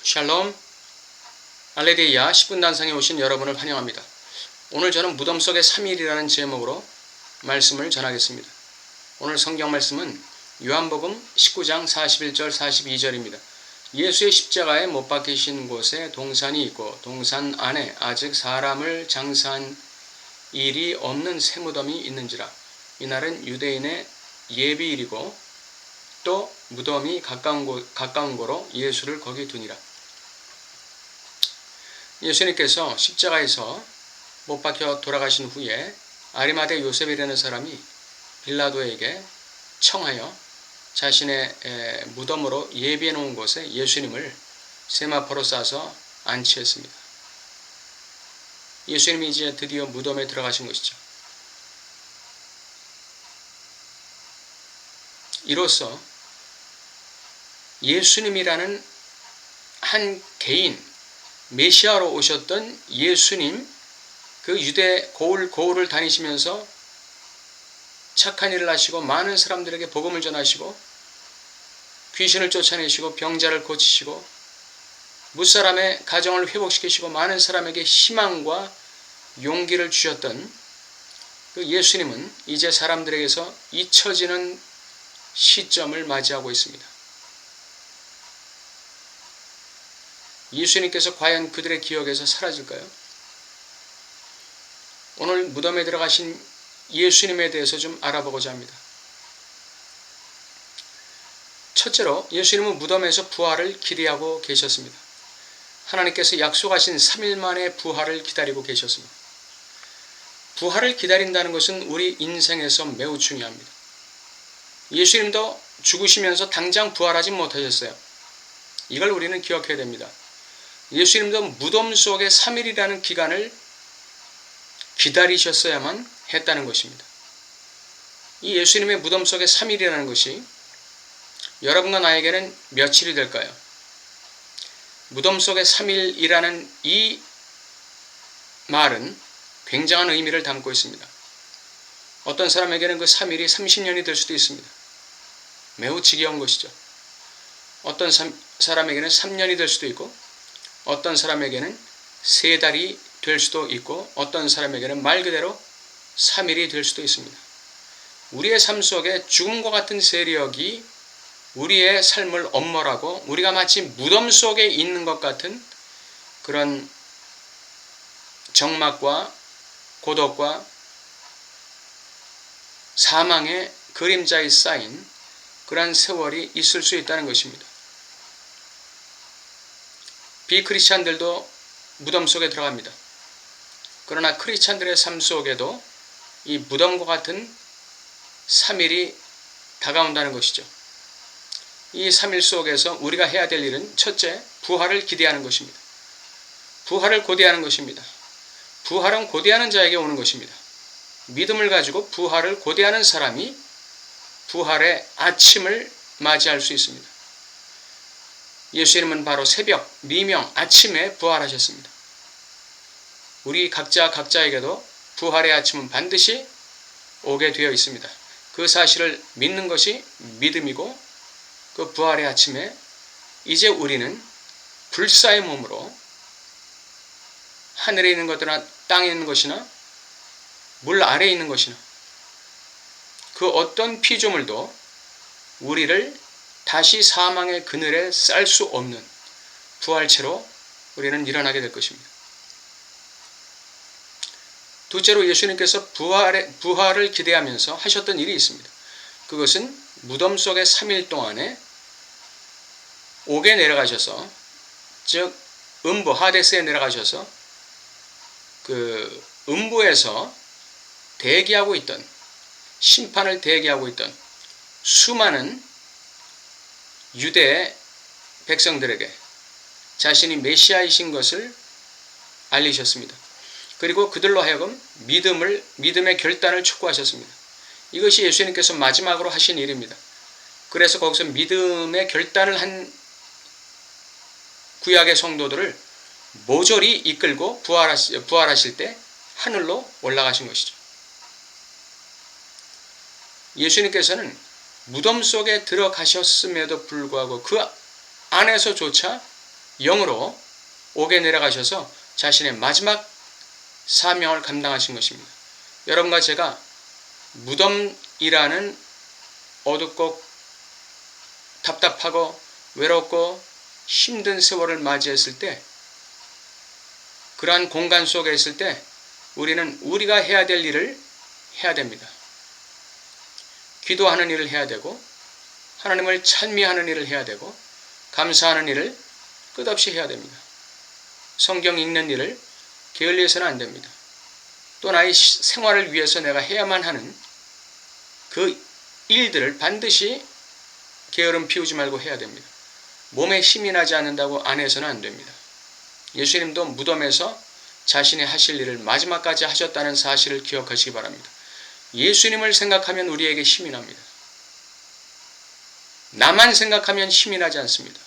샬롬, 알레리야 10분 단상에 오신 여러분을 환영합니다. 오늘 저는 무덤 속의 3일이라는 제목으로 말씀을 전하겠습니다. 오늘 성경 말씀은 요한복음 19장 41절 42절입니다. 예수의 십자가에 못 박히신 곳에 동산이 있고 동산 안에 아직 사람을 장사한 일이 없는 새 무덤이 있는지라. 이날은 유대인의 예비일이고 또 무덤이 가까운 고로 예수를 거기 두니라. 예수님께서 십자가에서 못 박혀 돌아가신 후에 아리마대 요셉이라는 사람이 빌라도에게 청하여 자신의 무덤으로 예비해 놓은 곳에 예수님을 세마포로 싸서 안치했습니다. 예수님이 이제 드디어 무덤에 들어가신 것이죠. 이로써 예수님이라는 한 개인, 메시아로 오셨던 예수님, 그 유대 고을을 다니시면서 착한 일을 하시고 많은 사람들에게 복음을 전하시고 귀신을 쫓아내시고 병자를 고치시고 무사람의 가정을 회복시키시고 많은 사람에게 희망과 용기를 주셨던 그 예수님은 이제 사람들에게서 잊혀지는 시점을 맞이하고 있습니다. 예수님께서 과연 그들의 기억에서 사라질까요? 오늘 무덤에 들어가신 예수님에 대해서 좀 알아보고자 합니다. 첫째로 예수님은 무덤에서 부활을 기대하고 계셨습니다. 하나님께서 약속하신 3일 만에 부활을 기다리고 계셨습니다. 부활을 기다린다는 것은 우리 인생에서 매우 중요합니다. 예수님도 죽으시면서 당장 부활하지 못하셨어요. 이걸 우리는 기억해야 됩니다. 예수님도 무덤 속에 3일이라는 기간을 기다리셨어야만 했다는 것입니다. 이 예수님의 무덤 속에 3일이라는 것이 여러분과 나에게는 며칠이 될까요? 무덤 속에 3일이라는 이 말은 굉장한 의미를 담고 있습니다. 어떤 사람에게는 그 3일이 30년이 될 수도 있습니다. 매우 지겨운 것이죠. 어떤 사람에게는 3년이 될 수도 있고 어떤 사람에게는 3달이 될 수도 있고 어떤 사람에게는 말 그대로 3일이 될 수도 있습니다. 우리의 삶 속에 죽음과 같은 세력이 우리의 삶을 엄몰하고 우리가 마치 무덤 속에 있는 것 같은 그런 정막과 고독과 사망의 그림자에 쌓인 그러한 세월이 있을 수 있다는 것입니다. 비크리스찬들도 무덤 속에 들어갑니다. 그러나 크리스찬들의 삶 속에도 이 무덤과 같은 3일이 다가온다는 것이죠. 이 3일 속에서 우리가 해야 될 일은 첫째, 부활을 기대하는 것입니다. 부활을 고대하는 것입니다. 부활은 고대하는 자에게 오는 것입니다. 믿음을 가지고 부활을 고대하는 사람이 부활의 아침을 맞이할 수 있습니다. 예수님은 바로 새벽, 미명, 아침에 부활하셨습니다. 우리 각자에게도 부활의 아침은 반드시 오게 되어 있습니다. 그 사실을 믿는 것이 믿음이고 그 부활의 아침에 이제 우리는 불사의 몸으로 하늘에 있는 것이나 땅에 있는 것이나 물 아래에 있는 것이나 그 어떤 피조물도 우리를 다시 사망의 그늘에 쌀 수 없는 부활체로 우리는 일어나게 될 것입니다. 둘째로 예수님께서 부활을 기대하면서 하셨던 일이 있습니다. 그것은 무덤 속에 3일 동안에 옥에 내려가셔서, 즉 음부 하데스에 내려가셔서 그 음부에서 대기하고 있던, 심판을 대기하고 있던 수많은 유대 백성들에게 자신이 메시아이신 것을 알리셨습니다. 그리고 그들로 하여금 믿음의 결단을 촉구하셨습니다. 이것이 예수님께서 마지막으로 하신 일입니다. 그래서 거기서 믿음의 결단을 한 구약의 성도들을 모조리 이끌고 부활하실 때 하늘로 올라가신 것이죠. 예수님께서는 무덤 속에 들어가셨음에도 불구하고 그 안에서조차 영으로 옥에 내려가셔서 자신의 마지막 사명을 감당하신 것입니다. 여러분과 제가 무덤이라는 어둡고 답답하고 외롭고 힘든 세월을 맞이했을 때, 그러한 공간 속에 있을 때 우리는 우리가 해야 될 일을 해야 됩니다. 기도하는 일을 해야 되고, 하나님을 찬미하는 일을 해야 되고, 감사하는 일을 끝없이 해야 됩니다. 성경 읽는 일을 게을리해서는 안 됩니다. 또 나의 생활을 위해서 내가 해야만 하는 그 일들을 반드시 게으름 피우지 말고 해야 됩니다. 몸에 힘이 나지 않는다고 안 해서는 안 됩니다. 예수님도 무덤에서 자신이 하실 일을 마지막까지 하셨다는 사실을 기억하시기 바랍니다. 예수님을 생각하면 우리에게 힘이 납니다. 나만 생각하면 힘이 나지 않습니다.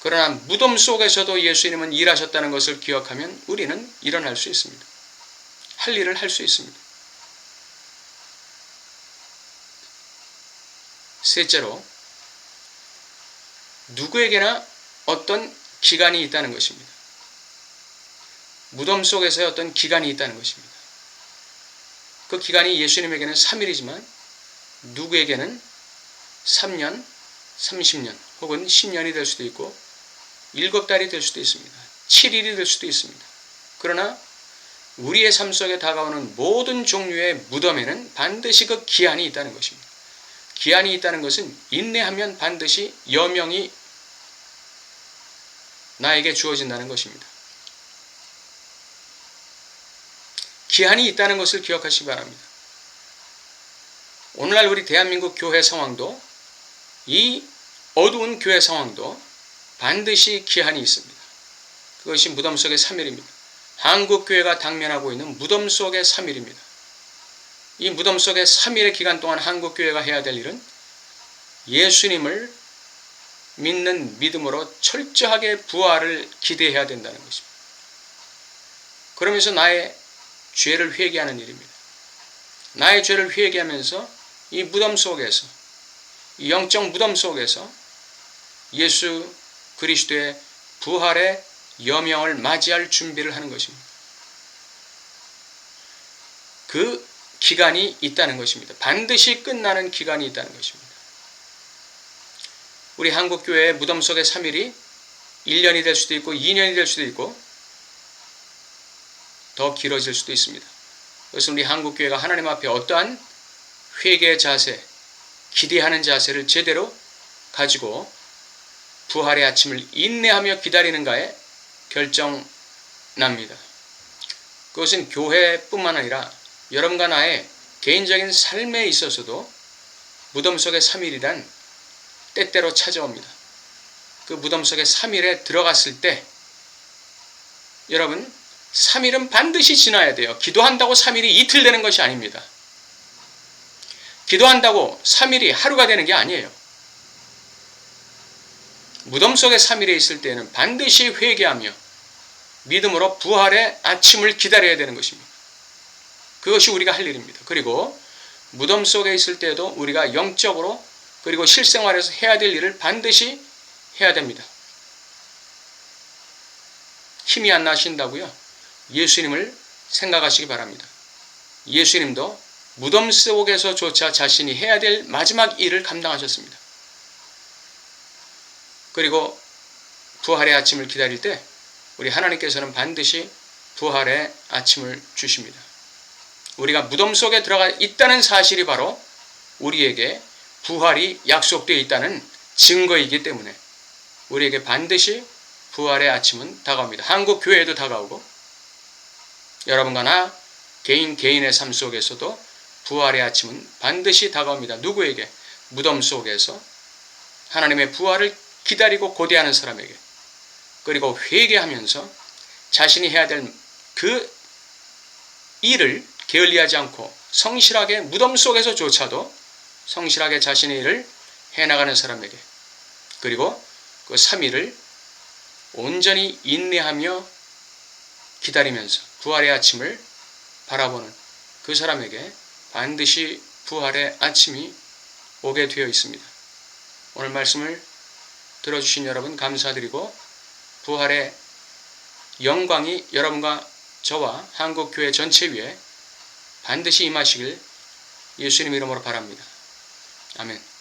그러나 무덤 속에서도 예수님은 일하셨다는 것을 기억하면 우리는 일어날 수 있습니다. 할 일을 할 수 있습니다. 셋째로, 누구에게나 어떤 기간이 있다는 것입니다. 무덤 속에서의 어떤 기간이 있다는 것입니다. 그 기간이 예수님에게는 3일이지만 누구에게는 3년, 30년 혹은 10년이 될 수도 있고 7달이 될 수도 있습니다. 7일이 될 수도 있습니다. 그러나 우리의 삶 속에 다가오는 모든 종류의 무덤에는 반드시 그 기한이 있다는 것입니다. 기한이 있다는 것은 인내하면 반드시 여명이 나에게 주어진다는 것입니다. 기한이 있다는 것을 기억하시기 바랍니다. 오늘날 우리 대한민국 교회 상황도, 이 어두운 교회 상황도 반드시 기한이 있습니다. 그것이 무덤 속의 3일입니다. 한국 교회가 당면하고 있는 무덤 속의 3일입니다. 이 무덤 속의 3일의 기간 동안 한국 교회가 해야 될 일은 예수님을 믿는 믿음으로 철저하게 부활을 기대해야 된다는 것입니다. 그러면서 나의 죄를 회개하는 일입니다. 나의 죄를 회개하면서 이 무덤 속에서, 이 영적 무덤 속에서 예수 그리스도의 부활의 여명을 맞이할 준비를 하는 것입니다. 그 기간이 있다는 것입니다. 반드시 끝나는 기간이 있다는 것입니다. 우리 한국교회의 무덤 속의 3일이 1년이 될 수도 있고 2년이 될 수도 있고 더 길어질 수도 있습니다. 그래서 우리 한국교회가 하나님 앞에 어떠한 회개의 자세, 기대하는 자세를 제대로 가지고 부활의 아침을 인내하며 기다리는가에 결정납니다. 그것은 교회뿐만 아니라 여러분과 나의 개인적인 삶에 있어서도 무덤 속의 3일이란 때때로 찾아옵니다. 그 무덤 속의 3일에 들어갔을 때 여러분 3일은 반드시 지나야 돼요. 기도한다고 3일이 이틀 되는 것이 아닙니다. 기도한다고 3일이 하루가 되는 게 아니에요. 무덤 속의 3일에 있을 때는 반드시 회개하며 믿음으로 부활의 아침을 기다려야 되는 것입니다. 그것이 우리가 할 일입니다. 그리고 무덤 속에 있을 때도 우리가 영적으로 그리고 실생활에서 해야 될 일을 반드시 해야 됩니다. 힘이 안 나신다고요? 예수님을 생각하시기 바랍니다. 예수님도 무덤 속에서조차 자신이 해야 될 마지막 일을 감당하셨습니다. 그리고 부활의 아침을 기다릴 때 우리 하나님께서는 반드시 부활의 아침을 주십니다. 우리가 무덤 속에 들어가 있다는 사실이 바로 우리에게 부활이 약속되어 있다는 증거이기 때문에 우리에게 반드시 부활의 아침은 다가옵니다. 한국 교회에도 다가오고 여러분과 나 개인의 삶 속에서도 부활의 아침은 반드시 다가옵니다. 누구에게? 무덤 속에서 하나님의 부활을 기다리고 고대하는 사람에게, 그리고 회개하면서 자신이 해야 될 그 일을 게을리하지 않고 성실하게 무덤 속에서조차도 성실하게 자신의 일을 해나가는 사람에게, 그리고 그 3일을 온전히 인내하며 기다리면서 부활의 아침을 바라보는 그 사람에게 반드시 부활의 아침이 오게 되어 있습니다. 오늘 말씀을 들어주신 여러분 감사드리고 부활의 영광이 여러분과 저와 한국교회 전체 위에 반드시 임하시길 예수님 이름으로 바랍니다. 아멘.